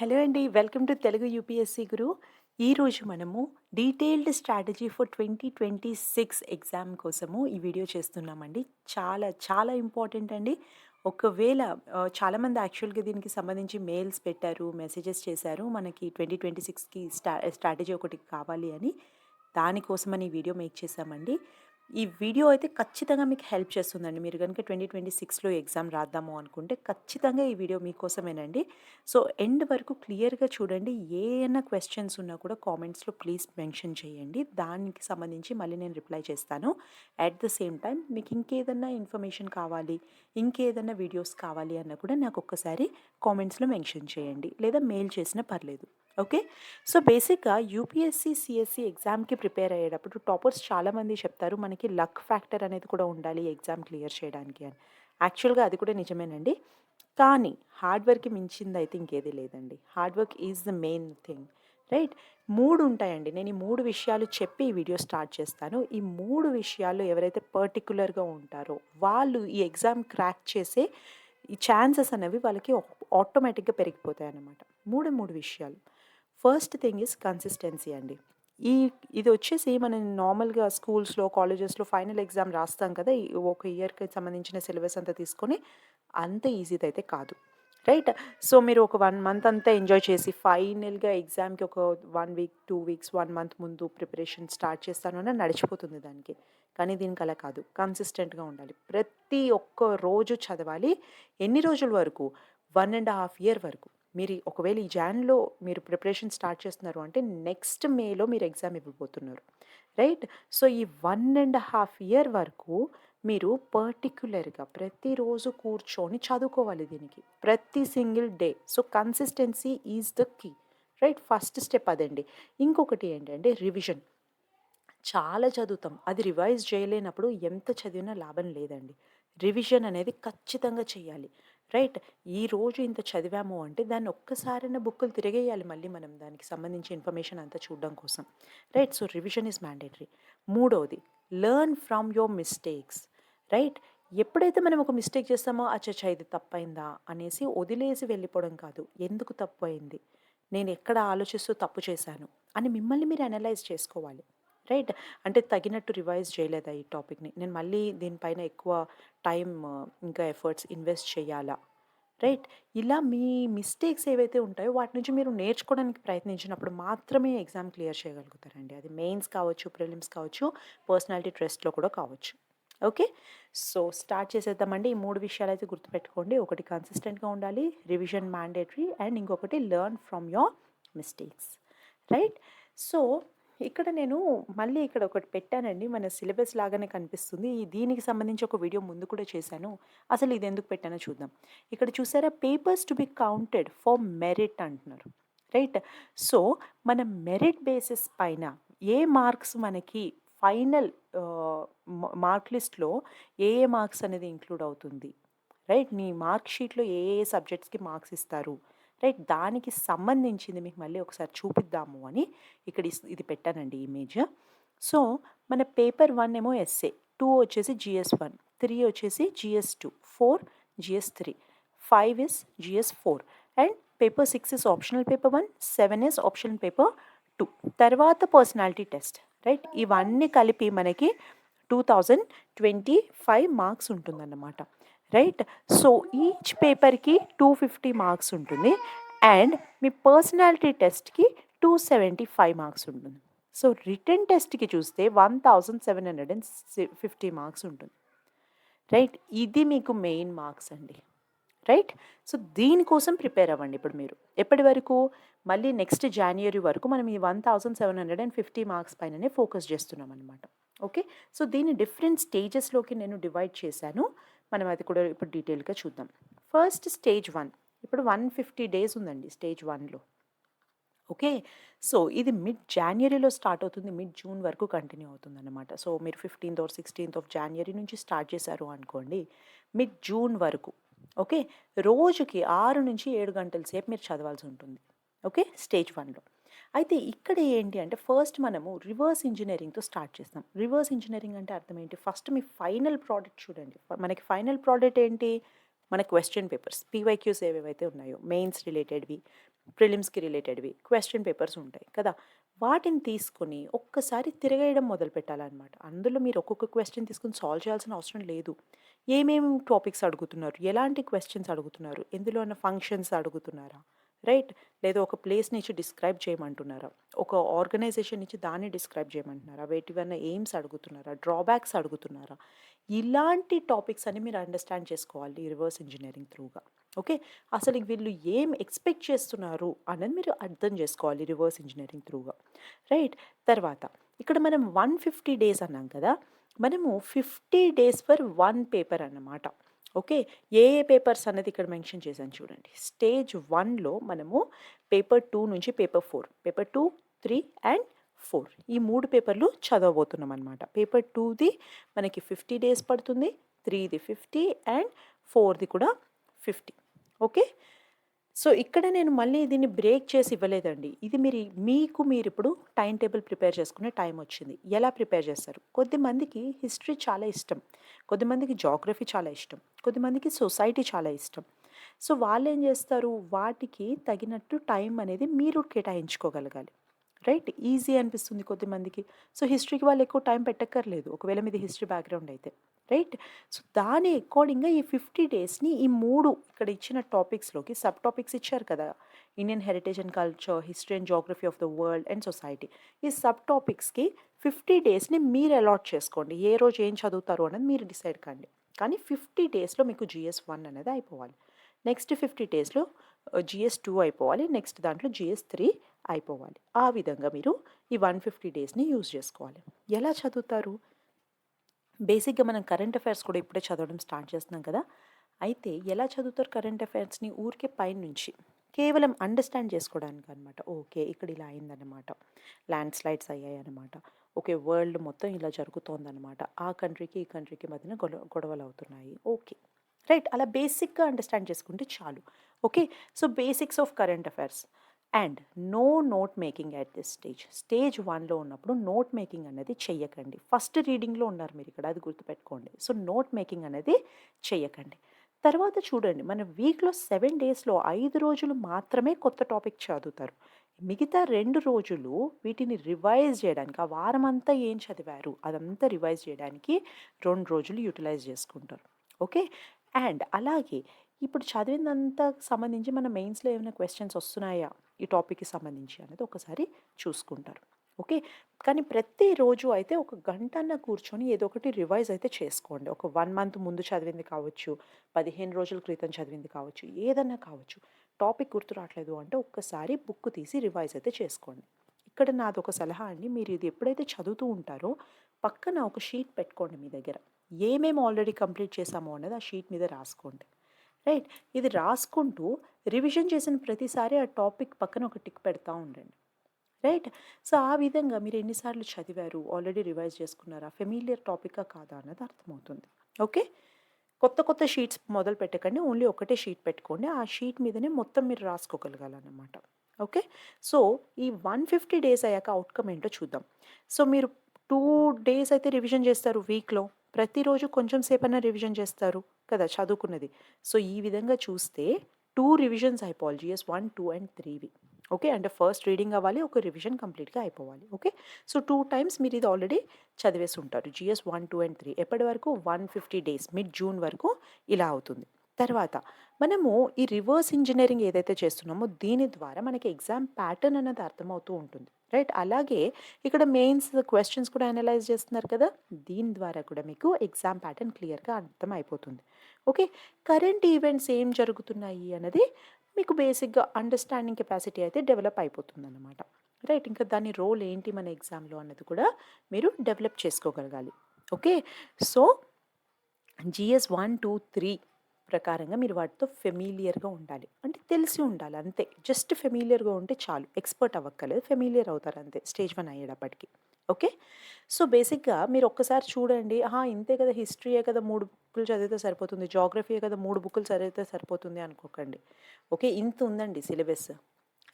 Hello అండి. Welcome to Telugu UPSC గురు. ఈరోజు మనము డీటెయిల్డ్ స్ట్రాటజీ ఫర్ 2026 ఎగ్జామ్ కోసము ఈ వీడియో చేస్తున్నామండి. చాలా చాలా ఇంపార్టెంట్ అండి. ఒకవేళ చాలామంది యాక్చువల్‌గా దీనికి సంబంధించి మెయిల్స్ పెట్టారు, మెసేజెస్ చేశారు. మనకి 2026కి స్ట్రాటజీ ఒకటి కావాలి అని. దానికోసమని ఈ వీడియో మేక్ చేశామండి. ఈ వీడియో అయితే ఖచ్చితంగా మీకు హెల్ప్ చేస్తుందండి. మీరు గనుక 2026లో ఎగ్జామ్ రాద్దాము అనుకుంటే ఖచ్చితంగా ఈ వీడియో మీకోసమేనండి. సో, ఎండ్ వరకు క్లియర్‌గా చూడండి. ఏయన్నా క్వెషన్స్ ఉన్నా కూడా కామెంట్స్‌లో ప్లీజ్ మెన్షన్ చేయండి. దానికి సంబంధించి మళ్ళీ నేను రిప్లై చేస్తాను. అట్ ద సేమ్ టైమ్ మీకు ఇంకేదన్నా ఇన్ఫర్మేషన్ కావాలి, ఇంకేదన్నా వీడియోస్ కావాలి అన్నా కూడా నాకు ఒక్కసారి కామెంట్స్‌లో మెన్షన్ చేయండి. లేదా మెయిల్ చేసినా పర్లేదు. ఓకే. సో, బేసిక్‌గా యూపీఎస్సీ, సీఎస్సీ ఎగ్జామ్‌కి ప్రిపేర్ అయ్యేటప్పుడు టాపర్స్ చాలామంది చెప్తారు మనకి లక్ ఫ్యాక్టర్ అనేది కూడా ఉండాలి ఎగ్జామ్ క్లియర్ చేయడానికి అని. యాక్చువల్‌గా అది కూడా నిజమేనండి. కానీ హార్డ్ వర్క్‌కి మించిందయితే ఇంకేది లేదండి. Hard work is the main thing. Right? 3 ఉంటాయండి. నేను ఈ 3 విషయాలు చెప్పి ఈ వీడియో స్టార్ట్ చేస్తాను. ఈ 3 విషయాలు ఎవరైతే పర్టిక్యులర్‌గా ఉంటారో వాళ్ళు ఈ ఎగ్జామ్ క్రాక్ చేసే ఈ ఛాన్సెస్ అనేవి వాళ్ళకి ఆటోమేటిక్‌గా పెరిగిపోతాయన్నమాట. మూడే 3 విషయాలు. ఫస్ట్ థింగ్ ఈజ్ కన్సిస్టెన్సీ అండి. ఈ ఇది వచ్చేసి మనం నార్మల్‌గా స్కూల్స్‌లో, కాలేజెస్‌లో ఫైనల్ ఎగ్జామ్ రాస్తాం కదా! ఈ ఒక ఇయర్‌కి సంబంధించిన సిలబస్ అంతా తీసుకొని అంత ఈజీదైతే కాదు. రైట్? సో, మీరు ఒక 1 మంత్ అంతా ఎంజాయ్ చేసి ఫైనల్‌గా ఎగ్జామ్‌కి ఒక 1 వీక్, 2 వీక్స్, 1 మంత్ ముందు ప్రిపరేషన్ స్టార్ట్ చేస్తాను అన్నా నడిచిపోతుంది దానికి. కానీ దీనికి అలా కాదు. కన్సిస్టెంట్‌గా ఉండాలి. ప్రతి ఒక్క రోజు చదవాలి. ఎన్ని రోజుల వరకు? 1 ½ ఇయర్ వరకు. మీరు ఒకవేళ ఈ జాన్‌లో మీరు ప్రిపరేషన్ స్టార్ట్ చేస్తున్నారు అంటే నెక్స్ట్ మేలో మీరు ఎగ్జామ్ ఇవ్వబోతున్నారు. రైట్? సో, ఈ 1 ½ ఇయర్ వరకు మీరు పర్టిక్యులర్‌గా ప్రతిరోజు కూర్చొని చదువుకోవాలి దీనికి. ప్రతి single day. So, consistency is the key. Right? First step అదండి. ఇంకొకటి ఏంటంటే రివిజన్. చాలా చదువుతాం. అది రివైజ్ చేయలేనప్పుడు ఎంత చదివినా లాభం లేదండి. రివిజన్ అనేది ఖచ్చితంగా చేయాలి. రైట్? ఈరోజు ఇంత చదివాము అంటే దాన్ని ఒక్కసారైనా బుక్కులు తిరగేయాలి మళ్ళీ మనం దానికి సంబంధించి ఇన్ఫర్మేషన్ అంతా చూడడం కోసం. Right? So, revision is mandatory. మూడోది learn from your mistakes. Right? ఎప్పుడైతే మనం ఒక మిస్టేక్ చేస్తామో అచ్చచ్చ! ఇది తప్పయిందా అనేసి వదిలేసి వెళ్ళిపోవడం కాదు. ఎందుకు తప్పయింది? నేను ఎక్కడ ఆలోచిస్తూ తప్పు చేశాను అని మిమ్మల్ని మీరు అనలైజ్ చేసుకోవాలి. రైట్? అంటే తగినట్టు రివైజ్ చేయలేదా ఈ టాపిక్‌ని? నేను మళ్ళీ దీనిపైన ఎక్కువ టైమ్ ఇంకా ఎఫర్ట్స్ ఇన్వెస్ట్ చేయాలా? రైట్? ఇలా మీ మిస్టేక్స్ ఏవైతే ఉంటాయో వాటి నుంచి మీరు నేర్చుకోవడానికి ప్రయత్నించినప్పుడు మాత్రమే ఎగ్జామ్ క్లియర్ చేయగలుగుతారండి. అది మెయిన్స్ కావచ్చు, ప్రిలిమ్స్ కావచ్చు, పర్సనాలిటీ టెస్ట్‌లో కూడా కావచ్చు. ఓకే. సో, స్టార్ట్ చేసేద్దామండి. ఈ 3 విషయాలైతే గుర్తుపెట్టుకోండి. ఒకటి కన్సిస్టెంట్‌గా ఉండాలి, రివిజన్ మ్యాండేటరీ అండ్ ఇంకొకటి learn from your mistakes. Right? So, ఇక్కడ నేను మళ్ళీ ఇక్కడ ఒకటి పెట్టానండి. మన సిలబస్ లాగానే కనిపిస్తుంది. దీనికి సంబంధించి ఒక వీడియో ముందు కూడా చేశాను. అసలు ఇది ఎందుకు పెట్టానో చూద్దాం. ఇక్కడ చూసారా papers to be counted for merit అంటున్నారు. రైట్? సో, మన మెరిట్ బేసిస్ పైన ఏ మార్క్స్ మనకి ఫైనల్ మార్క్ లిస్ట్‌లో ఏ మార్క్స్ అనేది ఇంక్లూడ్ అవుతుంది. రైట్? నీ మార్క్ షీట్‌లో ఏ సబ్జెక్ట్స్‌కి మార్క్స్ ఇస్తారు. రైట్? దానికి సంబంధించింది మీకు మళ్ళీ ఒకసారి చూపిద్దాము అని ఇక్కడ ఇది పెట్టానండి ఇమేజ్. సో, మన పేపర్ 1 ఏమో ఎస్సే, 2 వచ్చేసి జీఎస్ 1, 3 వచ్చేసి GS 2, 4 GS 3, 5 is GS 4 and paper 6 is optional paper 1, 7 is optional paper 2. తర్వాత పర్సనాలిటీ టెస్ట్. రైట్? ఇవన్నీ కలిపి మనకి 2025 మార్క్స్ ఉంటుందన్నమాట. రైట్? సో, ఈచ్ పేపర్‌కి 250 మార్క్స్ ఉంటుంది. అండ్ మీ పర్సనాలిటీ టెస్ట్‌కి 275 మార్క్స్ ఉంటుంది. సో, రిటన్ టెస్ట్‌కి చూస్తే 1750 మార్క్స్ ఉంటుంది. రైట్? ఇది మీకు మెయిన్ మార్క్స్ అండి. రైట్? సో, దీనికోసం ప్రిపేర్ అవ్వండి ఇప్పుడు మీరు. ఎప్పటి వరకు? మళ్ళీ నెక్స్ట్ జాన్యురీ వరకు మనం ఈ 1750 మార్క్స్ పైననే ఫోకస్ చేస్తున్నామనమాట. ఓకే. సో, దీన్ని డిఫరెంట్ స్టేజెస్‌లోకి నేను డివైడ్ చేశాను. మనం అది కూడా ఇప్పుడు డీటెయిల్‌గా చూద్దాం. First stage 1. ఇప్పుడు 150 డేస్ ఉందండి స్టేజ్ 1లో. ఓకే. సో, ఇది మిడ్ జాన్యురీలో స్టార్ట్ అవుతుంది. మిడ్ జూన్ వరకు కంటిన్యూ అవుతుందన్నమాట. సో, మీరు 15థ్ ఆర్ 16థ్ ఆఫ్ జాన్యురీ నుంచి స్టార్ట్ చేశారు అనుకోండి. మిడ్ జూన్ వరకు. ఓకే. రోజుకి 6-7 గంటల సేపు మీరు చదవాల్సి ఉంటుంది. ఓకే. స్టేజ్ 1లో. అయితే ఇక్కడ ఏంటి అంటే ఫస్ట్ మనము రివర్స్ ఇంజినీరింగ్‌తో స్టార్ట్ చేస్తాం. రివర్స్ ఇంజినీరింగ్ అంటే అర్థం ఏంటి? ఫస్ట్ మీ ఫైనల్ ప్రోడక్ట్ చూడండి. మనకి ఫైనల్ ప్రోడక్ట్ ఏంటి? మన క్వెషన్ పేపర్స్, పీవైక్యూస్ ఏవేవైతే ఉన్నాయో మెయిన్స్ రిలేటెడ్‌వి, ప్రిలిమ్స్కి రిలేటెడ్వి క్వశ్చన్ పేపర్స్ ఉంటాయి కదా, వాటిని తీసుకొని ఒక్కసారి తిరగేయడం మొదలు పెట్టాలన్నమాట. అందులో మీరు ఒక్కొక్క క్వశ్చన్ తీసుకొని సాల్వ్ చేయాల్సిన అవసరం లేదు. ఏమేమి టాపిక్స్ అడుగుతున్నారు, ఎలాంటి క్వశ్చన్స్ అడుగుతున్నారు, ఎందులో ఉన్న ఫంక్షన్స్ అడుగుతున్నారా, రైట్? లేదా ఒక ప్లేస్ నుంచి డిస్క్రైబ్ చేయమంటున్నారా, ఒక ఆర్గనైజేషన్ నుంచి దాన్ని డిస్క్రైబ్ చేయమంటున్నారా, వేటివన్నా ఎయిమ్స్ అడుగుతున్నారా, డ్రాబ్యాక్స్ అడుగుతున్నారా, ఇలాంటి టాపిక్స్ అని మీరు అండర్స్టాండ్ చేసుకోవాలి రివర్స్ ఇంజనీరింగ్ త్రూగా. ఓకే, అసలు వీళ్ళు ఏం ఎక్స్పెక్ట్ చేస్తున్నారు అన్నది మీరు అర్థం చేసుకోవాలి రివర్స్ ఇంజనీరింగ్ త్రూగా, రైట్? తర్వాత ఇక్కడ మనం 150 డేస్ అన్నాం కదా, మనము 50 డేస్ ఫర్ వన్ పేపర్ అన్నమాట. ఓకే, ఏ ఏ పేపర్స్ అన్నది ఇక్కడ మెన్షన్ చేశాను చూడండి. స్టేజ్ 1లో మనము పేపర్ 2 నుంచి పేపర్ 4, పేపర్ 2, 3 అండ్ 4 ఈ 3 పేపర్లు చదవబోతున్నాం అనమాట. పేపర్ 2ది మనకి 50 డేస్ పడుతుంది, 3ది 50 అండ్ 4ది కూడా 50. ఓకే, సో ఇక్కడ నేను మళ్ళీ దీన్ని బ్రేక్ చేసి ఇవ్వలేదండి. ఇది మీరు ఇప్పుడు టైం టేబుల్ ప్రిపేర్ చేసుకునే టైం వచ్చింది. ఎలా ప్రిపేర్ చేస్తారు? కొద్దిమందికి హిస్టరీ చాలా ఇష్టం, కొద్దిమందికి జాగ్రఫీ చాలా ఇష్టం, కొద్దిమందికి సొసైటీ చాలా ఇష్టం. సో వాళ్ళు ఏం చేస్తారు, వాటికి తగినట్టు టైం అనేది మీరు కేటాయించుకోగలగాలి, రైట్? ఈజీ అనిపిస్తుంది కొద్దిమందికి. సో హిస్టరీకి వాళ్ళు ఎక్కువ టైం పెట్టక్కర్లేదు ఒకవేళ మీది హిస్టరీ బ్యాక్గ్రౌండ్ అయితే, రైట్? సో దాని అకార్డింగ్గా ఈ 50 డేస్ని ఈ 3 ఇక్కడ ఇచ్చిన టాపిక్స్లోకి సబ్ టాపిక్స్ ఇచ్చారు కదా, Indian heritage and culture, history and geography of the world and society, ఈ సబ్ టాపిక్స్కి 50 డేస్ని మీరు అలాట్ చేసుకోండి. ఏ రోజు ఏం చదువుతారు అనేది మీరు డిసైడ్ కండి. కానీ 50 డేస్లో మీకు GS1 అనేది అయిపోవాలి. నెక్స్ట్ 50 డేస్లో GS2 అయిపోవాలి, నెక్స్ట్ దాంట్లో GS3 అయిపోవాలి. ఆ విధంగా మీరు ఈ 150 డేస్ని యూజ్ చేసుకోవాలి. ఎలా చదువుతారు? బేసిక్గా మనం కరెంట్ అఫైర్స్ కూడా ఇప్పుడే చదవడం స్టార్ట్ చేస్తున్నాం కదా, అయితే ఎలా చదువుతారు కరెంట్ అఫైర్స్ని? ఊరికే పైనుంచి కేవలం అండర్స్టాండ్ చేసుకోవడానికి అనమాట. ఓకే, ఇక్కడ ఇలా అయిందన్నమాట, ల్యాండ్ స్లైడ్స్ అయ్యాయి అనమాట, ఓకే వరల్డ్ మొత్తం ఇలా జరుగుతోందనమాట, ఆ కంట్రీకి ఈ కంట్రీకి మధ్యన గొడవలు అవుతున్నాయి, ఓకే రైట్? అలా బేసిక్గా అండర్స్టాండ్ చేసుకుంటే చాలు. Okay, so basics of current affairs and no note making at this stage 1లో ఉన్నప్పుడు నోట్ మేకింగ్ అనేది చెయ్యకండి. ఫస్ట్ రీడింగ్లో ఉన్నారు మీరు ఇక్కడ, అది గుర్తుపెట్టుకోండి. సో నోట్ మేకింగ్ అనేది చెయ్యకండి. తర్వాత చూడండి, మన వీక్లో 7 డేస్లో 5 రోజులు మాత్రమే కొత్త టాపిక్ చదువుతారు. మిగతా 2 రోజులు వీటిని రివైజ్ చేయడానికి, ఆ వారం అంతా ఏం చదివారు అదంతా రివైజ్ చేయడానికి 2 రోజులు యూటిలైజ్ చేసుకుంటారు. ఓకే, అండ్ అలాగే ఇప్పుడు చదివిందంతా సంబంధించి మన మెయిన్స్లో ఏమైనా క్వశ్చన్స్ వస్తున్నాయా ఈ టాపిక్కి సంబంధించి అనేది ఒకసారి చూసుకుంటారు. ఓకే, కానీ ప్రతిరోజు అయితే ఒక గంటన్న కూర్చొని ఏదో ఒకటి రివైజ్ అయితే చేసుకోండి. ఒక 1 మంత్ ముందు చదివింది కావచ్చు, 15 రోజుల క్రితం చదివింది కావచ్చు, ఏదన్నా కావచ్చు. టాపిక్ గుర్తు రావట్లేదు అంటే ఒక్కసారి బుక్ తీసి రివైజ్ అయితే చేసుకోండి. ఇక్కడ నాదొక సలహా అండి, మీరు ఇది ఎప్పుడైతే చదువుతూ ఉంటారో పక్కన ఒక షీట్ పెట్టుకోండి మీ దగ్గర. ఏమేమి ఆల్రెడీ కంప్లీట్ చేసామో అన్నది ఆ షీట్ మీద రాసుకోండి, రైట్? ఇది రాసుకుంటూ రివిజన్ చేసిన ప్రతిసారి ఆ టాపిక్ పక్కన ఒక టిక్ పెడతా ఉండండి, రైట్? సో ఆ విధంగా మీరు ఎన్నిసార్లు చదివారు, ఆల్రెడీ రివైజ్ చేసుకున్నారా, ఫెమిలియర్ టాపికా కాదా అన్నది అర్థమవుతుంది. ఓకే, కొత్త కొత్త షీట్స్ మొదలు పెట్టకండి, ఓన్లీ ఒకటే షీట్ పెట్టుకోండి. ఆ షీట్ మీదనే మొత్తం మీరు రాసుకోగలగాలన్నమాట. ఓకే, సో ఈ 150 డేస్ అయ్యాక అవుట్కమ్ ఏంటో చూద్దాం. సో మీరు 2 డేస్ అయితే రివిజన్ చేస్తారు వీక్లో, ప్రతిరోజు కొంచెం సేపన్నా రివిజన్ చేస్తారు కదా చదువుకున్నది. సో ఈ విధంగా చూస్తే 2 రివిజన్స్ అయిపోవాలి, GS1, 2 అండ్ 3వి. ఓకే, అంటే ఫస్ట్ రీడింగ్ అవ్వాలి, ఒక రివిజన్ కంప్లీట్గా అయిపోవాలి. ఓకే, సో 2 టైమ్స్ మీరు ఇది ఆల్రెడీ చదివేసి ఉంటారు, GS1, 2 అండ్ 3. ఎప్పటి వరకు? 150 డేస్, మిడ్ జూన్ వరకు ఇలా అవుతుంది. తర్వాత మనము ఈ రివర్స్ ఇంజనీరింగ్ ఏదైతే చేస్తున్నామో దీని ద్వారా మనకి ఎగ్జామ్ ప్యాటర్న్ అనేది అర్థమవుతూ ఉంటుంది, రైట్? అలాగే ఇక్కడ మెయిన్స్ క్వశ్చన్స్ కూడా అనలైజ్ చేస్తున్నారు కదా, దీని ద్వారా కూడా మీకు ఎగ్జామ్ ప్యాటర్న్ క్లియర్గా అర్థం అయిపోతుంది. ఓకే, కరెంట్ ఈవెంట్స్ ఏం జరుగుతున్నాయి అన్నది మీకు బేసిక్గా అండర్స్టాండింగ్ కెపాసిటీ అయితే డెవలప్ అయిపోతుంది అన్నమాట, రైట్? ఇంకా దాని రోల్ ఏంటి మన ఎగ్జామ్లో అన్నది కూడా మీరు డెవలప్ చేసుకోగలగాలి. ఓకే, సో GS1, 2, 3 ప్రకారంగా మీరు వాటితో ఫెమిలియర్గా ఉండాలి, అంటే తెలిసి ఉండాలి అంతే. జస్ట్ ఫెమిలియర్గా ఉంటే చాలు, ఎక్స్పర్ట్ అవ్వక్కర్లేదు, ఫెమిలియర్ అవుతారు అంతే స్టేజ్ 1 అయ్యేటప్పటికి. ఓకే, సో బేసిక్గా మీరు ఒక్కసారి చూడండి, ఇంతే కదా, హిస్టరీయే కదా 3 బుక్కులు చదివితే సరిపోతుంది, జాగ్రఫీయే కదా 3 బుక్కులు చదివితే సరిపోతుంది అనుకోకండి. ఓకే, ఇంత ఉందండి సిలబస్,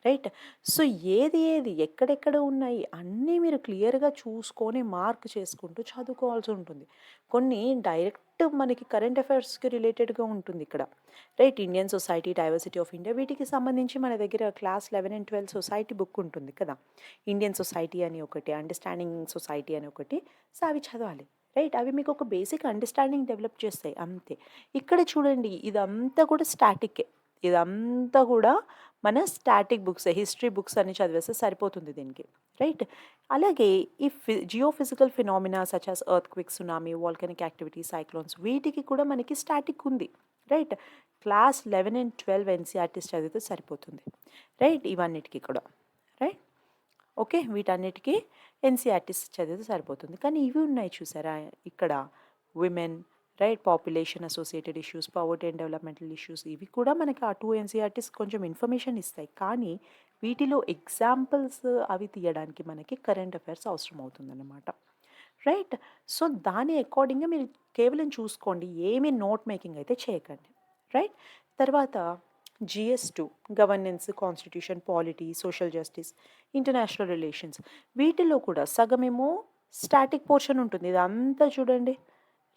రైట్. సో ఏది ఏది ఎక్కడెక్కడ ఉన్నాయి అన్నీ మీరు క్లియర్‌గా చూసుకొని మార్క్ చేసుకుంటూ చదువుకోవాల్సి ఉంటుంది. కొన్ని డైరెక్ట్ మనకి కరెంట్ అఫైర్స్‌కి రిలేటెడ్‌గా ఉంటుంది ఇక్కడ. Right. Indian society, diversity of India వీటికి సంబంధించి మన దగ్గర క్లాస్ 11 అండ్ 12 సొసైటీ బుక్ ఉంటుంది కదా! ఇండియన్ సొసైటీ అని ఒకటి, అండర్‌స్టాండింగ్ సొసైటీ అని ఒకటి. సో అవి చదవాలి. రైట్. అవి మీకు ఒక బేసిక్ అండర్‌స్టాండింగ్ డెవలప్ చేస్తాయి అంతే. ఇక్కడ చూడండి ఇదంతా కూడా స్టాటిక్కే. ఇదంతా కూడా మన స్టాటిక్ బుక్స్, హిస్టరీ బుక్స్ అన్ని చదివేస్తే సరిపోతుంది దీనికి. రైట్. అలాగే ఈ geophysical phenomena such as earthquake, tsunami, volcanic activity, cyclones వీటికి కూడా మనకి స్టాటిక్ ఉంది. రైట్. క్లాస్ 11 అండ్ 12 ఎన్‌సీఈఆర్‌టీస్ చదివితే సరిపోతుంది. రైట్. ఇవన్నిటికి కూడా. రైట్. ఓకే. వీటన్నిటికి ఎన్‌సీఈఆర్‌టీస్ చదివితే సరిపోతుంది. కానీ ఇవి ఉన్నాయి చూసారా ఇక్కడ women, right, population associated issues, poverty and developmental issues ఇవి కూడా మనకి ఆ 2 ఎన్‌సీఈఆర్‌టీస్ కొంచెం ఇన్ఫర్మేషన్ ఇస్తాయి. కానీ వీటిలో ఎగ్జాంపుల్స్ అవి తీయడానికి మనకి కరెంట్ అఫైర్స్ అవసరం అవుతుందన్నమాట. రైట్. సో దాని అకార్డింగ్‌గా మీరు కేవలం చూసుకోండి. ఏమి నోట్ మేకింగ్ అయితే చేయకండి. రైట్. తర్వాత GS2 governance, constitution, polity, social justice, international relations వీటిలో కూడా సగమేమో స్టాటిక్ పోర్షన్ ఉంటుంది. ఇదంతా చూడండి.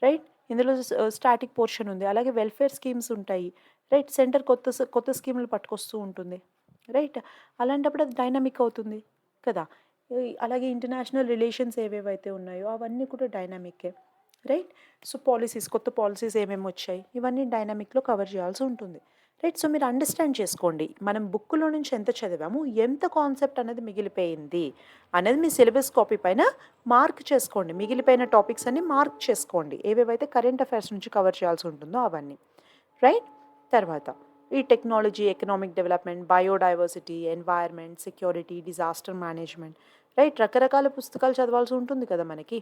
రైట్. ఇందులో స్టాటిక్ పోర్షన్ ఉంది. అలాగే వెల్ఫేర్ స్కీమ్స్ ఉంటాయి. రైట్. సెంటర్ కొత్త స్కీములు పట్టుకొస్తూ ఉంటుంది. రైట్. అలాంటప్పుడు అది డైనమిక్ అవుతుంది కదా! అలాగే ఇంటర్నేషనల్ రిలేషన్స్ ఏవేవైతే ఉన్నాయో అవన్నీ కూడా డైనమిక్కే. రైట్. సో కొత్త పాలసీస్ ఏమేమి వచ్చాయి ఇవన్నీ డైనమిక్‌లో కవర్ చేయాల్సి ఉంటుంది. రైట్. సో మీరు అండర్‌స్టాండ్ చేసుకోండి. మనం బుక్‌లో నుంచి ఎంత చదివాము, ఎంత కాన్సెప్ట్ అనేది మిగిలిపోయింది అనేది మీ సిలబస్ కాపీ పైన మార్క్ చేసుకోండి. మిగిలిపోయిన టాపిక్స్ అన్ని మార్క్ చేసుకోండి. ఏవేవైతే కరెంట్ అఫైర్స్ నుంచి కవర్ చేయాల్సి ఉంటుందో అవన్నీ. రైట్. తర్వాత ఈ technology, economic development, biodiversity, environment, security, disaster management, right. రకరకాల పుస్తకాలు చదవాల్సి ఉంటుంది కదా మనకి.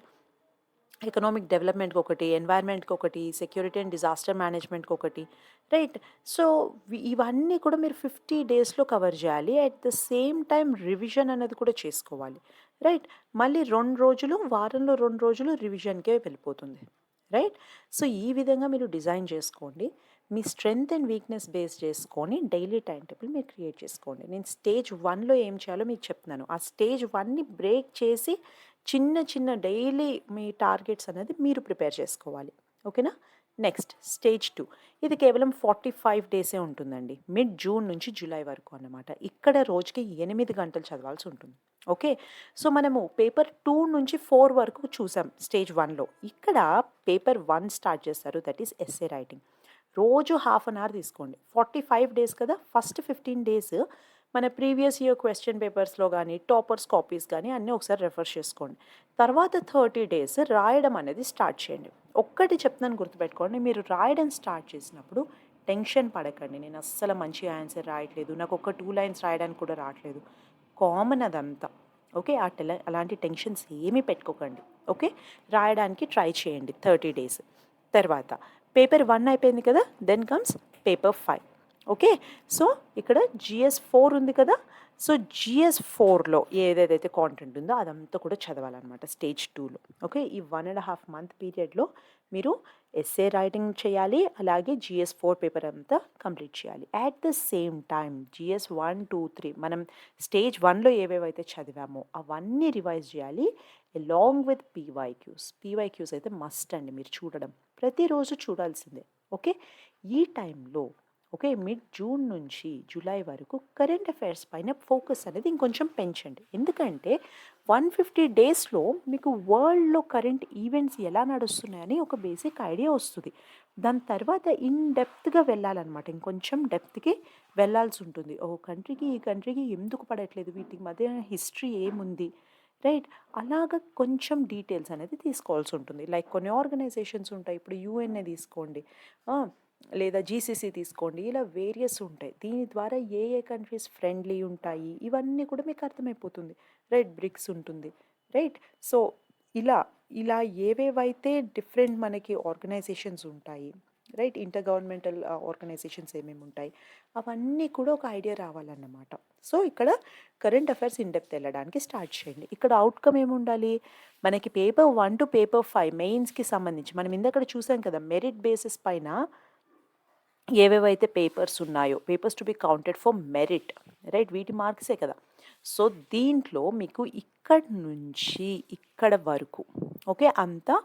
ఎకనామిక్ డెవలప్మెంట్‌కి ఒకటి, ఎన్వైర్న్మెంట్‌కి ఒకటి, సెక్యూరిటీ అండ్ డిజాస్టర్ మేనేజ్మెంట్‌కి ఒకటి. రైట్. సో ఇవన్నీ కూడా మీరు 50 డేస్‌లో కవర్ చేయాలి. At the same time revision అనేది కూడా చేసుకోవాలి. రైట్. మళ్ళీ 2 రోజులు, వారంలో 2 రోజులు రివిజన్‌కే వెళ్ళిపోతుంది. రైట్. సో ఈ విధంగా మీరు డిజైన్ చేసుకోండి. మీ స్ట్రెంగ్త్ అండ్ వీక్‌నెస్ బేస్ చేసుకొని డైలీ టైమ్ టేబుల్ మీరు క్రియేట్ చేసుకోండి. నేను స్టేజ్ 1లో ఏం చేయాలో మీకు చెప్తున్నాను. ఆ స్టేజ్ 1ని బ్రేక్ చేసి చిన్న చిన్న డైలీ మీ టార్గెట్స్ అనేది మీరు ప్రిపేర్ చేసుకోవాలి. ఓకేనా? నెక్స్ట్ స్టేజ్ 2 ఇది కేవలం 45 డేసే ఉంటుందండి. మిడ్ జూన్ నుంచి జూలై వరకు అన్నమాట. ఇక్కడ రోజుకి 8 గంటలు చదవాల్సి ఉంటుంది. ఓకే. సో మనము పేపర్ 2 నుంచి 4 వరకు చూసాం స్టేజ్ 1లో. ఇక్కడ పేపర్ 1 స్టార్ట్ చేస్తారు. That is essay writing. రోజు హాఫ్ అన్ అవర్ తీసుకోండి. 45 డేస్ కదా! ఫస్ట్ 15 డేస్ మన ప్రీవియస్ ఇయర్ క్వెషన్ పేపర్స్‌లో గానీ, టాపర్స్ కాపీస్ గానీ అన్నీ ఒకసారి రెఫర్ చేసుకోండి. తర్వాత 30 డేస్ రాయడం అనేది స్టార్ట్ చేయండి. ఒక్కటి చెప్తున్నాను గుర్తుపెట్టుకోండి. మీరు రాయడం స్టార్ట్ చేసినప్పుడు టెన్షన్ పడకండి. నేను అస్సలు మంచి ఆన్సర్ రాయట్లేదు. నాకు ఒక 2 లైన్స్ రాయడానికి కూడా రావట్లేదు. కామన్ అదంతా. ఓకే. అలాంటి టెన్షన్స్ ఏమీ పెట్టుకోకండి. ఓకే. రాయడానికి ట్రై చేయండి 30 డేస్. తర్వాత పేపర్ 1 అయిపోయింది కదా! Then comes paper 5. Okay. So ఇక్కడ GS4 ఉంది కదా! సో GS4లో ఏదేదైతే కాంటెంట్ ఉందో అదంతా కూడా చదవాలన్నమాట స్టేజ్ 2లో. ఓకే. ఈ 1.5 మంత్ పీరియడ్‌లో మీరు ఎస్సే రైటింగ్ చేయాలి. అలాగే GS4 పేపర్ అంతా కంప్లీట్ చేయాలి. At the same time GS1, 2, 3 మనం స్టేజ్ 1లో ఏవేవైతే చదివామో అవన్నీ రివైజ్ చేయాలి. Along with PYQs. పీవైక్యూస్ అయితే మస్ట్ అండి మీరు చూడడం. ప్రతిరోజు చూడాల్సిందే. ఓకే. ఈ టైంలో ఓకే. మిడ్ జూన్ నుంచి జూలై వరకు కరెంట్ అఫైర్స్ పైన ఫోకస్ అనేది ఇంకొంచెం పెంచండి. ఎందుకంటే 150 డేస్‌లో మీకు వరల్డ్‌లో కరెంట్ ఈవెంట్స్ ఎలా నడుస్తున్నాయని ఒక బేసిక్ ఐడియా వస్తుంది. దాని తర్వాత ఇన్ డెప్త్‌గా వెళ్ళాలన్నమాట. ఇంకొంచెం డెప్త్‌కి వెళ్ళాల్సి ఉంటుంది. ఈ కంట్రీకి ఎందుకు పడట్లేదు? వీటి మధ్య హిస్టరీ ఏముంది? రైట్. అలాగా కొంచెం డీటెయిల్స్ అనేది తీసుకోవాల్సి ఉంటుంది. లైక్ కొన్ని ఆర్గనైజేషన్స్ ఉంటాయి. ఇప్పుడు యూఎన్ఏ తీసుకోండి. ఆ! లేదా జీసీసీ తీసుకోండి. ఇలా వేరియస్ ఉంటాయి. దీని ద్వారా ఏ ఏ కంట్రీస్ ఫ్రెండ్లీ ఉంటాయి ఇవన్నీ కూడా మీకు అర్థమైపోతుంది. రైట్. బ్రిక్స్ ఉంటుంది. రైట్. సో ఇలా ఇలా ఏవేవైతే డిఫరెంట్ మనకి ఆర్గనైజేషన్స్ ఉంటాయి. రైట్. ఇంటర్ గవర్నమెంటల్ ఆర్గనైజేషన్స్ ఏమేమి ఉంటాయి అవన్నీ కూడా ఒక ఐడియా రావాలన్నమాట. సో ఇక్కడ కరెంట్ అఫైర్స్ ఇన్ డెప్త్ వెళ్ళడానికి స్టార్ట్ చేయండి. ఇక్కడ అవుట్‌కమ్ ఏముండాలి? మనకి పేపర్ 1 టు పేపర్ 5 మెయిన్స్‌కి సంబంధించి మనం ఇందాకడ చూసాం కదా! మెరిట్ బేసిస్ పైన ఏవేవైతే పేపర్స్ ఉన్నాయో, papers to be counted for merit, right? వీటి మార్క్సే కదా. సో దీంట్లో మీకు ఇక్కడి నుంచి ఇక్కడ వరకు, ఓకే, అంతా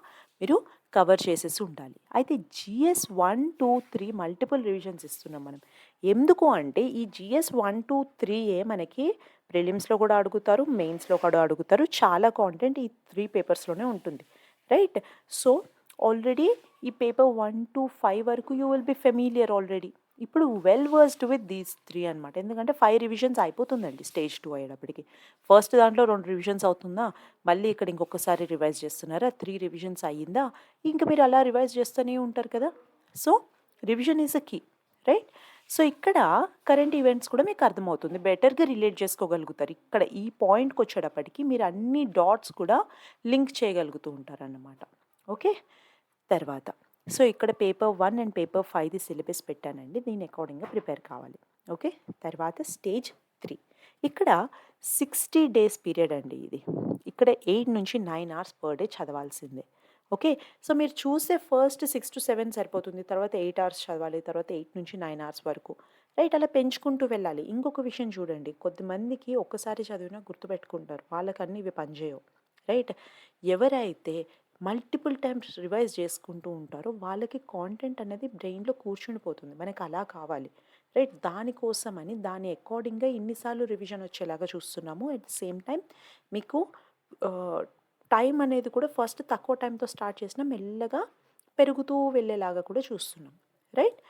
మీరు కవర్ చేసేసి ఉండాలి. అయితే జిఎస్ 1, 2, 3 మల్టిపుల్ రివిజన్స్ ఇస్తున్నాం మనం. ఎందుకు అంటే ఈ జిఎస్ 1, 2, 3 మనకి ప్రిలిమ్స్లో కూడా అడుగుతారు, మెయిన్స్లో కూడా అడుగుతారు. చాలా కాంటెంట్ ఈ 3 పేపర్స్లోనే ఉంటుంది, రైట్? సో ఆల్రెడీ ఈ పేపర్ 1 to 5 వరకు you will be familiar already. ఇప్పుడు వెల్ వర్స్డ్ విత్ దీస్ 3 అనమాట. ఎందుకంటే 5 రివిజన్స్ అయిపోతుందండి స్టేజ్ 2 అయ్యేటప్పటికి. ఫస్ట్ దాంట్లో 2 రివిజన్స్ అవుతుందా, మళ్ళీ ఇక్కడ ఇంకొకసారి రివైజ్ చేస్తున్నారా, 3 రివిజన్స్ అయ్యిందా, ఇంకా మీరు అలా రివైజ్ చేస్తూనే ఉంటారు కదా. So revision is a key, right? So ఇక్కడ కరెంట్ ఈవెంట్స్ కూడా మీకు అర్థమవుతుంది, బెటర్గా రిలేట్ చేసుకోగలుగుతారు. ఇక్కడ ఈ పాయింట్కి వచ్చేటప్పటికి మీరు అన్ని డాట్స్ కూడా లింక్ చేయగలుగుతూ ఉంటారన్నమాట. ఓకే, తర్వాత సో ఇక్కడ పేపర్ 1 అండ్ పేపర్ 5ది సిలబస్ పెట్టానండి, దీని అకార్డింగ్గా ప్రిపేర్ కావాలి. ఓకే, తర్వాత స్టేజ్ 3. ఇక్కడ 60 డేస్ పీరియడ్ అండి ఇది. ఇక్కడ 8 నుంచి 9 అవర్స్ పర్ డే చదవాల్సిందే. ఓకే, సో మీరు చూసే ఫస్ట్ 6 to 7 సరిపోతుంది, తర్వాత 8 అవర్స్ చదవాలి, తర్వాత 8 నుంచి 9 అవర్స్ వరకు, రైట్? అలా పెంచుకుంటూ వెళ్ళాలి. ఇంకొక విషయం చూడండి, కొద్దిమందికి ఒక్కసారి చదివినా గుర్తుపెట్టుకుంటారు, వాళ్ళకి అన్నీ ఇవి పనిచేయవు, రైట్? ఎవరైతే మల్టిపుల్ టైమ్స్ రివైజ్ చేసుకుంటూ ఉంటారో వాళ్ళకి కాంటెంట్ అనేది బ్రెయిన్లో కూర్చుండిపోతుంది. మనకి అలా కావాలి, రైట్? దానికోసమని దాని అకార్డింగ్గా ఇన్నిసార్లు రివిజన్ వచ్చేలాగా చూస్తున్నాము. అట్ ద సేమ్ టైం మీకు టైం అనేది కూడా ఫస్ట్ తక్కువ టైంతో స్టార్ట్ చేసినా మెల్లగా పెరుగుతూ వెళ్ళేలాగా కూడా చూస్తున్నాం, రైట్?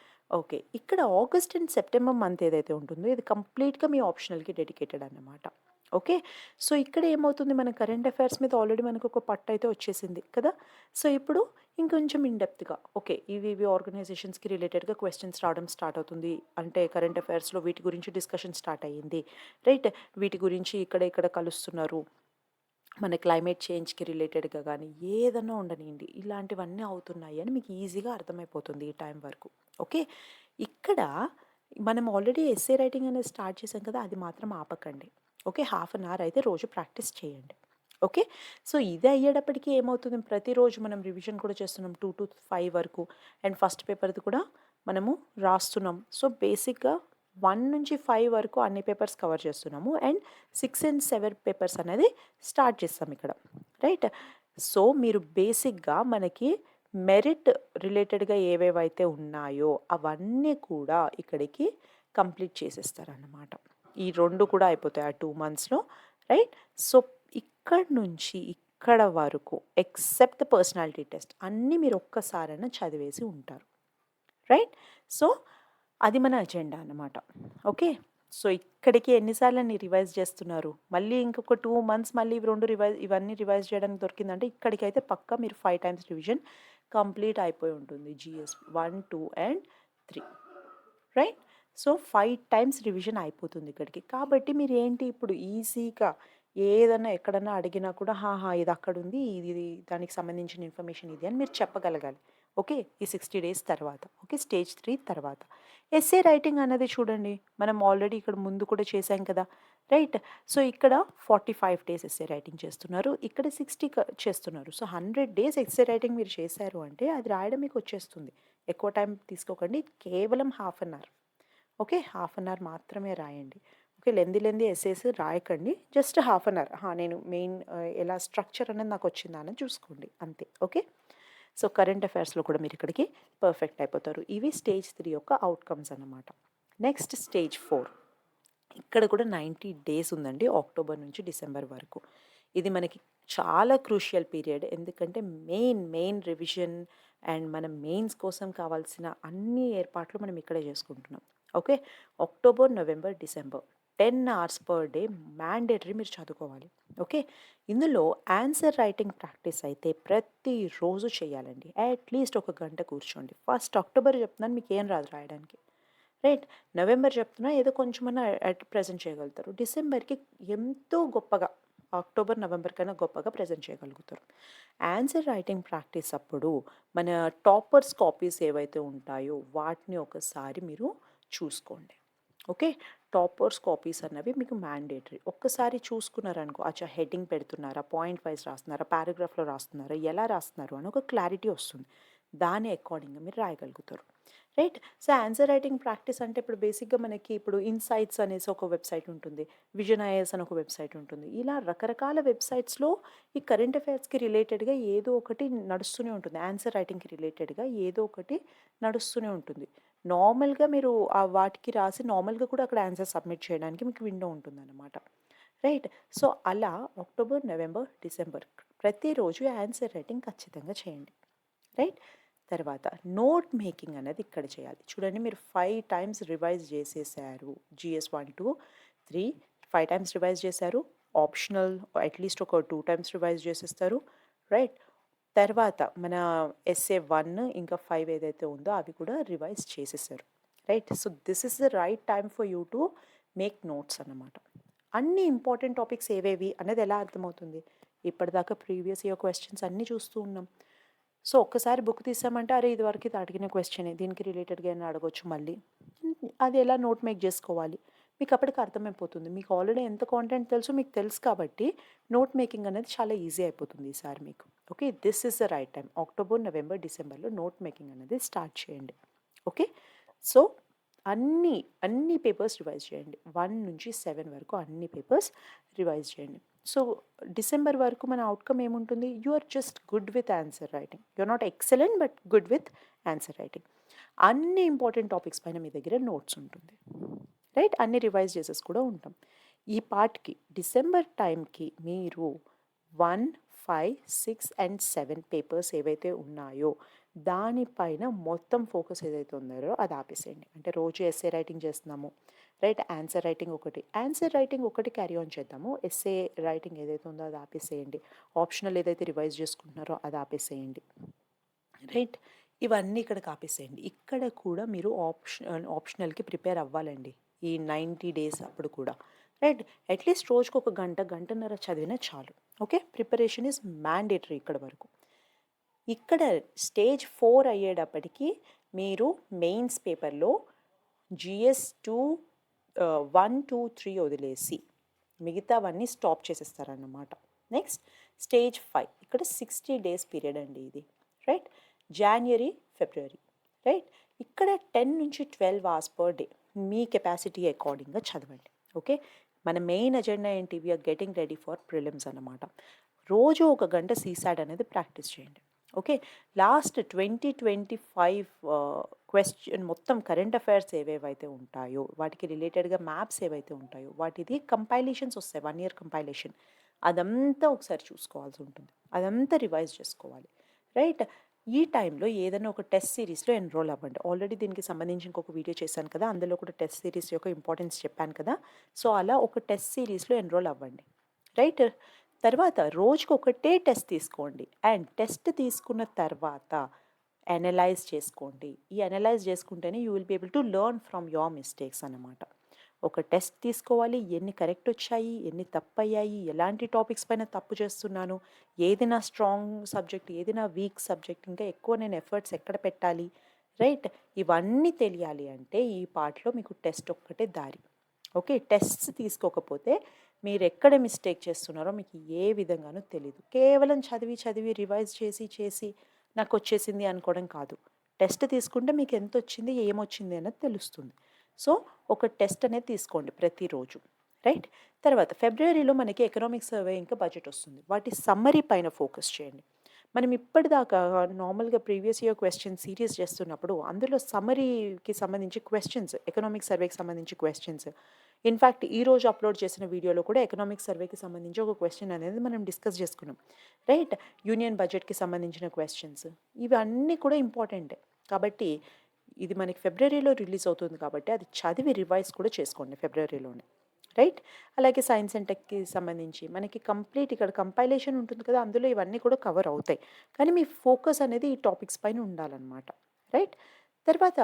ఓకే, ఇక్కడ ఆగస్ట్ అండ్ సెప్టెంబర్ మంత్ ఏదైతే ఉంటుందో ఇది కంప్లీట్గా మీ ఆప్షనల్కి డెడికేటెడ్ అన్నమాట. ఓకే, సో ఇక్కడ ఏమవుతుంది, మన కరెంట్ అఫైర్స్ మీద ఆల్రెడీ మనకు ఒక పట్టు అయితే వచ్చేసింది కదా. సో ఇప్పుడు ఇంకొంచెం ఇన్డెప్త్గా, ఓకే, ఇవి ఆర్గనైజేషన్స్కి రిలేటెడ్గా క్వశ్చన్స్ రావడం స్టార్ట్ అవుతుంది, అంటే కరెంట్ అఫైర్స్లో వీటి గురించి డిస్కషన్ స్టార్ట్ అయ్యింది, రైట్? వీటి గురించి ఇక్కడ కలుస్తున్నారు, మన క్లైమేట్ చేంజ్కి రిలేటెడ్గా కానీ ఏదన్నా ఉండనివ్వండి, ఇలాంటివన్నీ అవుతున్నాయి అని మీకు ఈజీగా అర్థమైపోతుంది ఈ టైం వరకు. ఓకే, ఇక్కడ మనం ఆల్రెడీ ఎస్సే రైటింగ్ అనేది స్టార్ట్ చేసాం కదా, అది మాత్రం ఆపకండి. ఓకే, హాఫ్ అన్ అవర్ అయితే రోజు ప్రాక్టీస్ చేయండి. ఓకే, సో ఇది అయ్యేటప్పటికి ఏమవుతుంది, ప్రతిరోజు మనం రివిజన్ కూడా చేస్తున్నాం 2 to 5 వరకు, అండ్ ఫస్ట్ పేపర్ది కూడా మనము రాస్తున్నాం. సో బేసిక్గా 1 నుంచి 5 వరకు అన్ని పేపర్స్ కవర్ చేస్తున్నాము, అండ్ 6 and 7 పేపర్స్ అనేది స్టార్ట్ చేస్తాం ఇక్కడ, రైట్? సో మీరు బేసిక్గా మనకి మెరిట్ రిలేటెడ్గా ఏవేవైతే ఉన్నాయో అవన్నీ కూడా ఇక్కడికి కంప్లీట్ చేసేస్తారన్నమాట. ఈ 2 కూడా అయిపోతాయి ఆ 2 మంత్స్లో, రైట్? సో ఇక్కడ నుంచి ఇక్కడ వరకు ఎక్సెప్ట్ పర్సనాలిటీ టెస్ట్ అన్నీ మీరు ఒక్కసారైనా చదివేసి ఉంటారు, రైట్? సో అది మన అజెండా అన్నమాట. ఓకే, సో ఇక్కడికి ఎన్నిసార్లు రివైజ్ చేస్తున్నారు, మళ్ళీ ఇంకొక 2 మంత్స్ మళ్ళీ ఇవన్నీ రివైజ్ చేయడానికి దొరికిందంటే ఇక్కడికైతే పక్కా మీరు 5 టైమ్స్ రివిజన్ కంప్లీట్ అయిపోయి ఉంటుంది, GS 1, 2 and 3, right? So 5 times revision అయిపోతుంది ఇక్కడికి. కాబట్టి మీరు ఏంటి ఇప్పుడు ఈజీగా ఏదన్నా ఎక్కడన్నా అడిగినా కూడా ఇది అక్కడుంది, ఇది దానికి సంబంధించిన ఇన్ఫర్మేషన్ ఇది అని మీరు చెప్పగలగాలి. ఓకే, ఈ 60 డేస్ తర్వాత. ఓకే, స్టేజ్ 3 తర్వాత ఎస్సే రైటింగ్ అన్నది చూడండి, మనం ఆల్రెడీ ఇక్కడ ముందు కూడా చేసాం కదా, రైట్? సో ఇక్కడ 45 డేస్ ఎస్సే రైటింగ్ చేస్తున్నారు, ఇక్కడ 60 చేస్తున్నారు. సో 100 డేస్ ఎస్సే రైటింగ్ మీరు చేశారు అంటే అది రాయడం మీకు వచ్చేస్తుంది. ఎక్కువ టైం తీసుకోకండి, కేవలం half an hour. Okay, half an hour మాత్రమే రాయండి. ఓకే, లెందీ ఎస్సేస్ రాయకండి, జస్ట్ హాఫ్ అన్ అవర్. నేను మెయిన్ ఎలా స్ట్రక్చర్ అనేది నాకు వచ్చిందా అని చూసుకోండి, అంతే. ఓకే, సో కరెంట్ అఫైర్స్లో కూడా మీరు ఇక్కడికి పర్ఫెక్ట్ అయిపోతారు. ఇవి స్టేజ్ 3 యొక్క అవుట్కమ్స్ అన్నమాట. Next stage 4. ఇక్కడ కూడా 90 డేస్ ఉందండి, అక్టోబర్ నుంచి డిసెంబర్ వరకు. ఇది మనకి చాలా క్రూషియల్ పీరియడ్, ఎందుకంటే మెయిన్ రివిజన్ అండ్ మన మెయిన్స్ కోసం కావాల్సిన అన్ని ఏర్పాట్లు మనం ఇక్కడే చేసుకుంటున్నాం. Okay, October, November, December 10 hours per day mandatory మీరు చదువుకోవాలి. ఓకే, ఇందులో ఆన్సర్ రైటింగ్ ప్రాక్టీస్ అయితే ప్రతిరోజు చేయాలండి, అట్లీస్ట్ 1 గంట కూర్చోండి. ఫస్ట్ అక్టోబర్ చెప్తున్నాను, మీకు ఏం రాదు రాయడానికి, రైట్? నవంబర్ చెప్తున్నా ఏదో కొంచెమన్నా ప్రజెంట్ చేయగలుగుతారు, డిసెంబర్కి ఎంతో గొప్పగా, అక్టోబర్, నవంబర్ కన్నా గొప్పగా ప్రజెంట్ చేయగలుగుతారు. ఆన్సర్ రైటింగ్ ప్రాక్టీస్ అప్పుడు మన టాపర్స్ కాపీస్ ఏవైతే ఉంటాయో వాటిని ఒకసారి మీరు చూసుకోండి. ఓకే, టాపర్స్ కాపీస్ అన్నవి మీకు మ్యాండేటరీ. ఒక్కసారి చూసుకున్నారనుకో, అచ్చా హెడ్డింగ్ పెడుతున్నారా, పాయింట్ వైజ్ రాస్తున్నారా, పారాగ్రాఫ్లో రాస్తున్నారా, ఎలా రాస్తున్నారు అని ఒక క్లారిటీ వస్తుంది. దాని అకార్డింగ్గా మీరు రాయగలుగుతారు. Right. So, answer writing practice అంటే ఇప్పుడు బేసిక్‌గా మనకి ఇప్పుడు ఇన్‌సైట్స్ అనేసి ఒక వెబ్‌సైట్ ఉంటుంది. విజన్ ఐఏఎస్ అని ఒక వెబ్‌సైట్ ఉంటుంది. ఇలా రకరకాల వెబ్‌సైట్స్‌లో ఈ కరెంట్ అఫైర్స్‌కి రిలేటెడ్‌గా ఏదో ఒకటి నడుస్తూనే ఉంటుంది. ఆన్సర్ రైటింగ్‌కి రిలేటెడ్‌గా ఏదో ఒకటి నడుస్తూనే ఉంటుంది. నార్మల్‌గా మీరు వాటికి రాసి నార్మల్‌గా కూడా అక్కడ ఆన్సర్ సబ్మిట్ చేయడానికి మీకు విండో ఉంటుందన్నమాట. రైట్. సో, అలా అక్టోబర్, నవంబర్, డిసెంబర్ ప్రతిరోజు ఆన్సర్ రైటింగ్ ఖచ్చితంగా చేయండి. రైట్. తర్వాత నోట్ మేకింగ్ అనేది ఇక్కడ చేయాలి. చూడండి మీరు 5 టైమ్స్ రివైజ్ చేసేసారు. జీఎస్ 1, 2, 3 5 టైమ్స్ రివైజ్ చేశారు. ఆప్షనల్ అట్‌లీస్ట్ ఒక 2 టైమ్స్ రివైజ్ చేసేస్తారు. రైట్. తర్వాత మన ఎస్సే 1 ఇంకా 5 ఏదైతే ఉందో అవి కూడా రివైజ్ చేసేసారు. Right. So, this is the right time for you to make notes అన్నమాట. అన్ని ఇంపార్టెంట్ టాపిక్స్ ఏవేవి అనేది ఎలా అర్థమవుతుంది? ఇప్పటిదాకా ప్రీవియస్ ఇయర్ క్వెషన్స్ అన్నీ చూస్తూ ఉన్నాం. సో, ఒక్కసారి బుక్ తీసామంటే, అరే! ఇదివరకు ఇది అడిగిన క్వెషనే. దీనికి రిలేటెడ్‌గా ఏమైనా అడగొచ్చు మళ్ళీ. అది ఎలా నోట్ మేక్ జేసుకోవాలి. మీకు అప్పటికి అర్థమైపోతుంది. మీకు ఆల్రెడీ ఎంత కాంటెంట్ తెలుసో మీకు తెలుసు కాబట్టి, నోట్ మేకింగ్ అనేది చాలా ఈజీ అయిపోతుంది ఈసారి మీకు. Okay. This is the right time. October, November, డిసెంబర్‌లో నోట్ మేకింగ్ అనేది స్టార్ట్ చేయండి. ఓకే. సో, అన్ని పేపర్స్ రివైజ్ చేయండి. 1-7 వరకు అన్ని పేపర్స్ రివైజ్ చేయండి. సో, డిసెంబర్ వరకు మన ఔట్‌కమ్ ఏముంటుంది? You are just good with answer writing. You are not excellent but good with answer writing. అన్ని ఇంపార్టెంట్ టాపిక్స్ పైన మీ దగ్గర నోట్స్ ఉంటుంది. రైట్. అన్ని రివైజ్ చేసేసి కూడా ఉంటాం. ఈ పార్ట్‌కి డిసెంబర్ టైంకి మీరు 1, 5, 6 అండ్ 7 పేపర్స్ ఏవైతే ఉన్నాయో దానిపైన మొత్తం ఫోకస్ ఏదైతే ఉందో అది ఆపేసేయండి. అంటే రోజు ఎస్సే రైటింగ్ చేస్తున్నాము. రైట్. ఆన్సర్ రైటింగ్ ఒకటి. ఆన్సర్ రైటింగ్ ఒకటి క్యారీ ఆన్ చేద్దాము. ఎస్సే రైటింగ్ ఏదైతే ఉందో అది ఆపేసేయండి. ఆప్షనల్ ఏదైతే రివైజ్ చేసుకుంటున్నారో అది ఆపేసేయండి. రైట్. ఇవన్నీ ఇక్కడికి ఆపేసేయండి. ఇక్కడ కూడా మీరు ఆప్షనల్‌కి ప్రిపేర్ అవ్వాలండి. ఈ 90 డేస్ అప్పుడు కూడా. రైట్. అట్‌లీస్ట్ రోజుకొక గంట, గంటన్నర చదివినా చాలు. ఓకే. ప్రిపరేషన్ ఈజ్ మ్యాండేటరీ ఇక్కడి వరకు. ఇక్కడ స్టేజ్ 4 అయ్యేటప్పటికి మీరు మెయిన్స్ పేపర్‌లో జీఎస్ 2 1, 2, 3 వదిలేసి మిగతావన్నీ స్టాప్ చేసేస్తారన్నమాట. నెక్స్ట్ స్టేజ్ 5 ఇక్కడ 60 డేస్ పీరియడ్ అండి ఇది. రైట్. January, February. రైట్. ఇక్కడ 10-12 అవర్స్ పర్ డే మీ కెపాసిటీ అకార్డింగ్‌గా చదవండి. ఓకే. మన మెయిన్ ఎజెండా ఏంటి? We are getting ready for prelims అన్నమాట. రోజు ఒక గంట సీసాట్ అనేది ప్రాక్టీస్ చేయండి. ఓకే. లాస్ట్ 2025 క్వెషన్ మొత్తం కరెంట్ అఫైర్స్ ఏవేవైతే ఉంటాయో వాటికి రిలేటెడ్‌గా మ్యాప్స్ ఏవైతే ఉంటాయో వాటిది కంపైలేషన్స్ వస్తాయి. 1 ఇయర్ కంపైలేషన్. అదంతా ఒకసారి చూసుకోవాల్సి ఉంటుంది. అదంతా రివైజ్ చేసుకోవాలి. రైట్. ఈ టైంలో ఏదైనా ఒక టెస్ట్ సిరీస్‌లో ఎన్రోల్ అవ్వండి. ఆల్రెడీ దీనికి సంబంధించి ఇంకొక వీడియో చేశాను కదా! అందులో కూడా టెస్ట్ సిరీస్ యొక్క ఇంపార్టెన్స్ చెప్పాను కదా! సో, అలా ఒక టెస్ట్ సిరీస్‌లో ఎన్రోల్ అవ్వండి. రైట్. తర్వాత రోజుకొకటే టెస్ట్ తీసుకోండి. అండ్ టెస్ట్ తీసుకున్న తర్వాత అనలైజ్ చేసుకోండి. ఈ అనలైజ్ చేసుకుంటేనే you will be able to learn from your mistakes అన్నమాట. ఒక టెస్ట్ తీసుకోవాలి. ఎన్ని కరెక్ట్ వచ్చాయి? ఎన్ని తప్పయ్యాయి? ఎలాంటి టాపిక్స్ పైన తప్పు చేస్తున్నాను? ఏది నా స్ట్రాంగ్ సబ్జెక్ట్? ఏది నా వీక్ సబ్జెక్ట్? ఇంకా ఎక్కువ నేను ఎఫర్ట్స్ ఎక్కడ పెట్టాలి? రైట్. ఇవన్నీ తెలియాలి అంటే ఈ పార్ట్‌లో మీకు టెస్ట్ ఒక్కటే దారి. ఓకే. టెస్ట్స్ తీసుకోకపోతే మీరెక్కడ మిస్టేక్ చేస్తున్నారో మీకు ఏ విధంగానూ తెలీదు. కేవలం చదివి, చదివి రివైజ్ చేసి, చేసి నాకొచ్చేసింది అనుకోవడం కాదు. టెస్ట్ తీసుకుంటే మీకెంతొచ్చింది, ఏమొచ్చింది అన్నది తెలుస్తుంది. సో, ఒక టెస్ట్ అనేది తీసుకోండి ప్రతిరోజు. రైట్. తర్వాత ఫిబ్రవరిలో మనకి ఎకనామిక్ సర్వే ఇంకా బడ్జెట్ వస్తుంది. వాటి సమ్మరీ పైన ఫోకస్ చేయండి. మనం ఇప్పటిదాకా నార్మల్‌గా ప్రీవియస్ ఇయర్ క్వెషన్ సీరీస్ చేస్తున్నప్పుడు అందులో సమ్మరీకి సంబంధించి క్వెషన్స్, ఎకనామిక్ సర్వేకి సంబంధించి క్వెషన్స్. ఇన్‌ఫాక్ట్ ఈరోజు అప్‌లోడ్ చేసిన వీడియోలో కూడా ఎకనామిక్ సర్వేకి సంబంధించి ఒక క్వెషన్ అనేది మనం డిస్కస్ చేసుకున్నాం. రైట్. యూనియన్ బడ్జెట్‌కి సంబంధించిన క్వెషన్స్. ఇవన్నీ కూడా ఇంపార్టెంటే. కాబట్టి ఇది మనకి ఫిబ్రవరిలో రిలీజ్ అవుతుంది కాబట్టి అది చదివి రివైజ్ కూడా చేసుకోండి ఫిబ్రవరిలోనే. రైట్. అలాగే సైన్స్ అండ్ టెక్‌కి సంబంధించి మనకి కంప్లీట్ ఇక్కడ కంపైలేషన్ ఉంటుంది కదా! అందులో ఇవన్నీ కూడా కవర్ అవుతాయి. కానీ మీ ఫోకస్ అనేది ఈ టాపిక్స్ పైన ఉండాలనమాట. రైట్. తర్వాత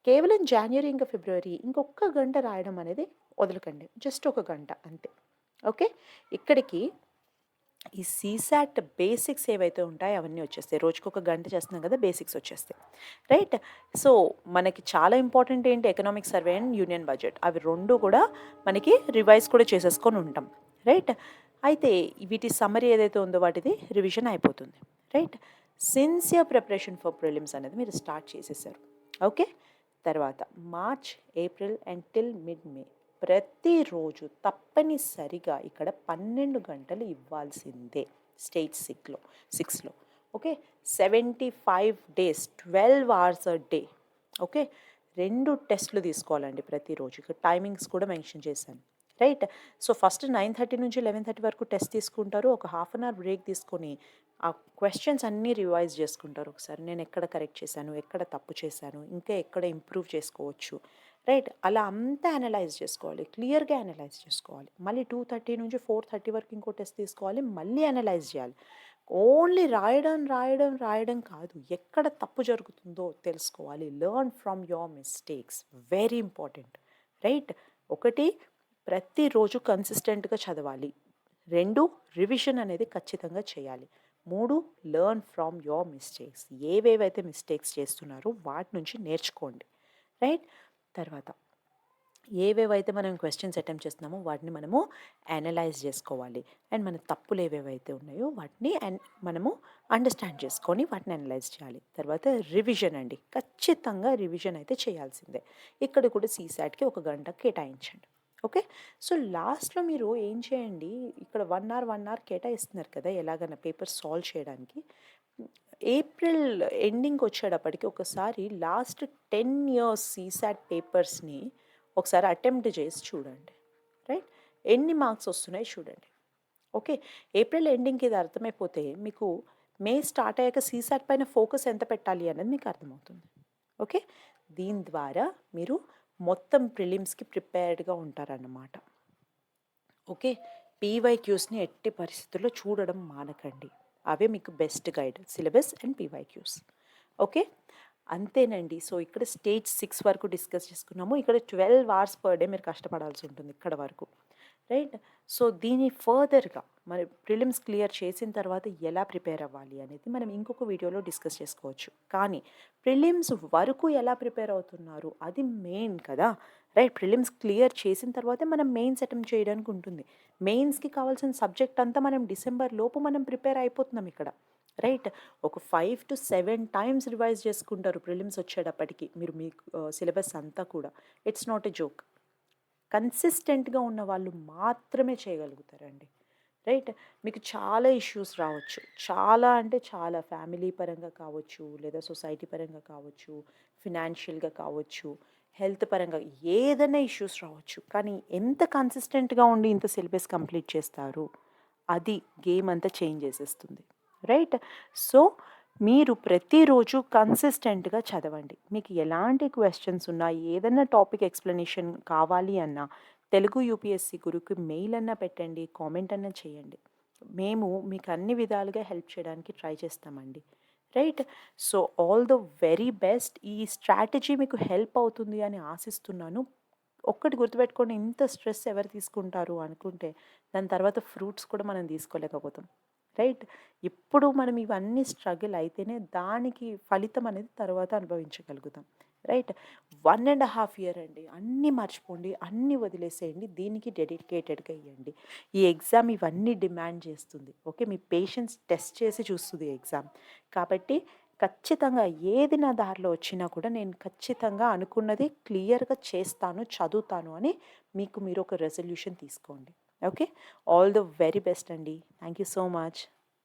కేవలం జాన్యురీ ఇంకా ఫిబ్రవరి ఇంకొక్క గంట రాయడం అనేది వదలకండి. జస్ట్ ఒక గంట అంతే. ఓకే. ఇక్కడికి ఈ సీసాట్ బేసిక్స్ ఏవైతే ఉంటాయో అవన్నీ వచ్చేస్తాయి. రోజుకొక గంట చేస్తున్నాం కదా! బేసిక్స్ వచ్చేస్తాయి. రైట్. సో, మనకి చాలా ఇంపార్టెంట్ ఏంటి economic survey and union budget. అవి 2 కూడా మనకి రివైజ్ కూడా చేసేసుకొని ఉంటాం. రైట్. అయితే వీటి సమ్మరీ ఏదైతే ఉందో వాటిది రివిజన్ అయిపోతుంది. Right. Sincere preparation for prelims అనేది మీరు స్టార్ట్ చేసేసారు. ఓకే. తర్వాత March, April and till mid May ప్రతిరోజు తప్పనిసరిగా ఇక్కడ 12 గంటలు ఇవ్వాల్సిందే స్టేజ్ 6లో. Okay. 75 days 12 hours a day. Okay. 2 టెస్టులు తీసుకోవాలండి ప్రతిరోజు. ఇక్కడ టైమింగ్స్ కూడా మెన్షన్ చేశాను. రైట్. సో ఫస్ట్ 9:30 నుంచి 11:30 వరకు టెస్ట్ తీసుకుంటారు. ఒక హాఫ్ అన్ అవర్ బ్రేక్ తీసుకొని ఆ క్వశ్చన్స్ అన్నీ రివైజ్ చేసుకుంటారు ఒకసారి. నేను ఎక్కడ కరెక్ట్ చేశాను, ఎక్కడ తప్పు చేశాను, ఇంకా ఎక్కడ ఇంప్రూవ్ చేసుకోవచ్చు. రైట్. అలా అంతా అనలైజ్ చేసుకోవాలి. క్లియర్గా అనలైజ్ చేసుకోవాలి. మళ్ళీ 2:30 నుంచి 4:30 వరకు ఇంకో టెస్ట్ తీసుకోవాలి. మళ్ళీ అనలైజ్ చేయాలి. ఓన్లీ రాయడం కాదు. ఎక్కడ తప్పు జరుగుతుందో తెలుసుకోవాలి. Learn from your mistakes. Very important. Right. ఒకటి, ప్రతిరోజు కన్సిస్టెంట్గా చదవాలి. 2, రివిజన్ అనేది ఖచ్చితంగా చేయాలి. 3, లెర్న్ ఫ్రమ్ యువర్ మిస్టేక్స్. ఏవేవైతే మిస్టేక్స్ చేస్తున్నారో వాటి నుంచి నేర్చుకోండి. రైట్. తర్వాత ఏవేవైతే మనం క్వశ్చన్స్ అటెంప్ట్ చేస్తున్నామో వాటిని మనము అనలైజ్ చేసుకోవాలి. అండ్ మన తప్పులు ఏవేవైతే ఉన్నాయో వాటిని మనము అండర్స్టాండ్ చేసుకొని వాటిని అనలైజ్ చేయాలి. తర్వాత రివిజన్ అండి. ఖచ్చితంగా రివిజన్ అయితే చేయాల్సిందే. ఇక్కడ కూడా సీసాట్కి 1 గంట కేటాయించండి. ఓకే. సో లాస్ట్లో మీరు ఏం చేయండి, ఇక్కడ 1 అవర్ కేటాయిస్తున్నారు కదా ఎలాగైనా పేపర్ సాల్వ్ చేయడానికి. ఏప్రిల్ ఎండింగ్కి వచ్చేటప్పటికి ఒకసారి లాస్ట్ 10 years సీసాట్ పేపర్స్ని ఒకసారి అటెంప్ట్ చేసి చూడండి. రైట్. ఎన్ని మార్క్స్ వస్తున్నాయి చూడండి. ఓకే. ఏప్రిల్ ఎండింగ్కి ఇది అర్థమైపోతే మీకు మే స్టార్ట్ అయ్యాక సీసాట్ పైన ఫోకస్ ఎంత పెట్టాలి అనేది మీకు అర్థమవుతుంది. ఓకే. దీని ద్వారా మీరు మొత్తం ప్రిలిమ్స్కి ప్రిపేర్డ్గా ఉంటారన్నమాట. ఓకే. పీవైక్యూస్ని ఎట్టి పరిస్థితుల్లో చూడడం మానకండి. అవే మీకు best guide, syllabus and PYQs. Okay. అంతేనండి. సో ఇక్కడ స్టేజ్ 6 వరకు డిస్కస్ చేసుకున్నాము. ఇక్కడ 12 hours పర్ డే మీరు కష్టపడాల్సి ఉంటుంది ఇక్కడ వరకు. రైట్. సో దీని ఫర్దర్గా మరి ప్రిలిమ్స్ క్లియర్ చేసిన తర్వాత ఎలా ప్రిపేర్ అవ్వాలి అనేది మనం ఇంకొక వీడియోలో డిస్కస్ చేసుకోవచ్చు. కానీ ప్రిలిమ్స్ వరకు ఎలా ప్రిపేర్ అవుతున్నారు అది మెయిన్ కదా. రైట్. ప్రిలిమ్స్ క్లియర్ చేసిన తర్వాతే మనం మెయిన్స్ అటెంప్ట్ చేయడానికి ఉంటుంది. మెయిన్స్కి కావాల్సిన సబ్జెక్ట్ అంతా మనం డిసెంబర్ లోపు మనం ప్రిపేర్ అయిపోతున్నాం ఇక్కడ. రైట్. ఒక 5 to 7 times రివైజ్ చేసుకుంటారు ప్రిలిమ్స్ వచ్చేటప్పటికి మీరు మీకు సిలబస్ అంతా కూడా. It's not a joke. కన్సిస్టెంట్గా ఉన్న వాళ్ళు మాత్రమే చేయగలుగుతారండి. రైట్. మీకు చాలా ఇష్యూస్ రావచ్చు. చాలా అంటే చాలా, ఫ్యామిలీ పరంగా కావచ్చు, లేదా సొసైటీ పరంగా కావచ్చు, ఫినాన్షియల్గా కావచ్చు, హెల్త్ పరంగా ఏదైనా ఇష్యూస్ రావచ్చు. కానీ ఎంత కన్సిస్టెంట్గా ఉండి ఇంత సిలబస్ కంప్లీట్ చేస్తారు అది గేమ్ అంతా చేంజ్ చేసేస్తుంది. రైట్. సో మీరు ప్రతిరోజు కన్సిస్టెంట్గా చదవండి. మీకు ఎలాంటి క్వశ్చన్స్ ఉన్నా, ఏదైనా టాపిక్ ఎక్స్ప్లెనేషన్ కావాలి అన్నా తెలుగు యూపీఎస్సీ గురుకు మెయిల్ అన్నా పెట్టండి, కామెంట్ అన్నా చేయండి. మేము మీకు అన్ని విధాలుగా హెల్ప్ చేయడానికి ట్రై చేస్తామండి. Right. So all the very best. ఈ స్ట్రాటజీ మీకు హెల్ప్ అవుతుంది అని ఆశిస్తున్నాను. ఒక్కటి గుర్తుపెట్టుకోండి, ఇంత స్ట్రెస్ ఎవరు తీసుకుంటారు అనుకుంటే దాని తర్వాత ఫ్రూట్స్ కూడా మనం తీసుకోలేకపోతాం. రైట్. ఇప్పుడు మనం ఇవన్నీ స్ట్రగుల్ అయితేనే దానికి ఫలితం అనేది తర్వాత అనుభవించగలుగుతాం. రైట్. 1.5 year అండి. అన్నీ మర్చిపోండి, అన్నీ వదిలేసేయండి, దీనికి డెడికేటెడ్గా ఇవ్వండి. ఈ ఎగ్జామ్ ఇవన్నీ డిమాండ్ చేస్తుంది. ఓకే. మీ పేషెన్స్ టెస్ట్ చేసి చూస్తుంది ఎగ్జామ్. కాబట్టి ఖచ్చితంగా ఏది నా దారిలో వచ్చినా కూడా నేను ఖచ్చితంగా అనుకున్నది క్లియర్గా చేస్తాను, చదువుతాను అని మీకు మీరు ఒక రెజల్యూషన్ తీసుకోండి. Okay. All the very best అండి. Thank you so much.